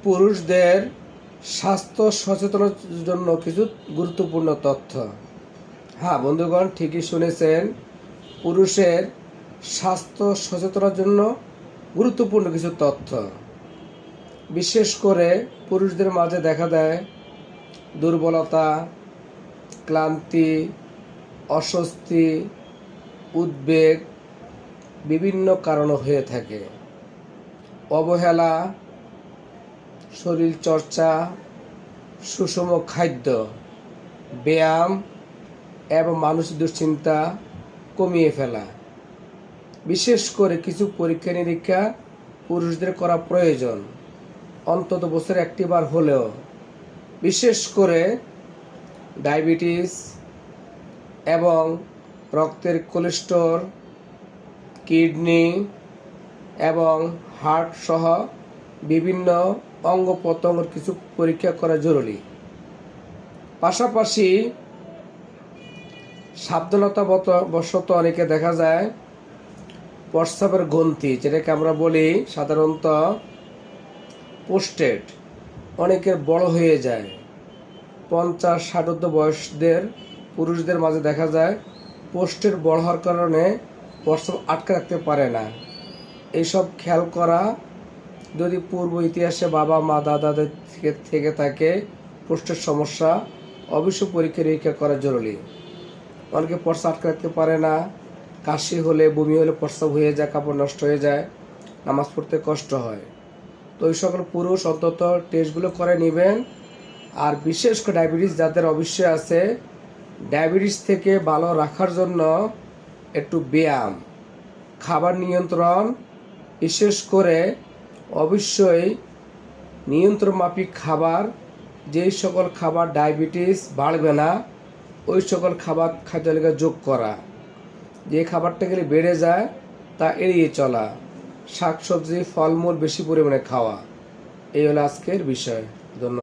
পুরুষদের স্বাস্থ্য সচেতনের জন্য কিছু গুরুত্বপূর্ণ তথ্য। হ্যাঁ বন্ধুগণ, ঠিকই শুনেছেন, পুরুষের স্বাস্থ্য সচেতনের জন্য গুরুত্বপূর্ণ কিছু তথ্য। বিশেষ করে পুরুষদের মাঝে দেখা দেয় দুর্বলতা, ক্লান্তি, অস্বস্তি, উদ্বেগ বিভিন্ন কারণে হয়ে থাকে। অবহেলা, শরীর চর্চা, সুষম খাদ্য, ব্যায়াম এবং মানসিক দুশ্চিন্তা কমিয়ে ফেলা। বিশেষ করে কিছু পরীক্ষা নিরীক্ষা পুরুষদের করা প্রয়োজন, অন্তত বছরে একটিবার হলেও। বিশেষ করে ডায়াবেটিস এবং রক্তের কোলেস্টেরল, কিডনি এবং হার্ট সহ বিভিন্ন অঙ্গ প্রত্যঙ্গের কিছু পরীক্ষা করা জরুরি। পাশাপাশি সাবধানতা বশত অনেকে দেখা যায় প্রস্রাবের গ্রন্থি, যেটাকে আমরা বলি সাধারণত প্রোস্টেট, অনেকের বড় হয়ে যায়। 50-60 বয়সদের পুরুষদের মাঝে দেখা যায় প্রোস্টেট বড় হওয়ার কারণে প্রস্রাব আটকে রাখতে পারে না। এইসব খেয়াল করা, যদি পূর্ব ইতিহাসে বাবা মা দাদাদের থেকে থাকে প্রোস্টেট সমস্যা, অবশ্য পরীক্ষা নিরীক্ষা করা জরুরি। অনেকে প্রস্রাব আটকে রাখতে পারে না, কাশি হলে বমি হলে প্রস্রাব হয়ে যায়, কাপড় নষ্ট হয়ে যায়, নামাজ পড়তে কষ্ট হয়। তো ওই সকল পুরুষ অন্তত টেস্টগুলো করে নেবেন। আর বিশেষ করে ডায়াবেটিস যাদের অবশ্যই আছে, ডায়াবেটিস থেকে ভালো রাখার জন্য একটু ব্যায়াম, খাবার নিয়ন্ত্রণ, বিশেষ করে অবশ্যই নিয়ন্ত্রণ মাফিক খাবার, যেই সকল খাবার ডায়াবেটিস বাড়বে না ওই সকল খাবার খাদ্যতালিকায় যোগ করা। যে খাবারটা গেলে বেড়ে যায় তা এড়িয়ে চলা, শাকসবজি ফলমূল বেশি পরিমাণে খাওয়া। এই হলো আজকের বিষয়। ধন্যবাদ।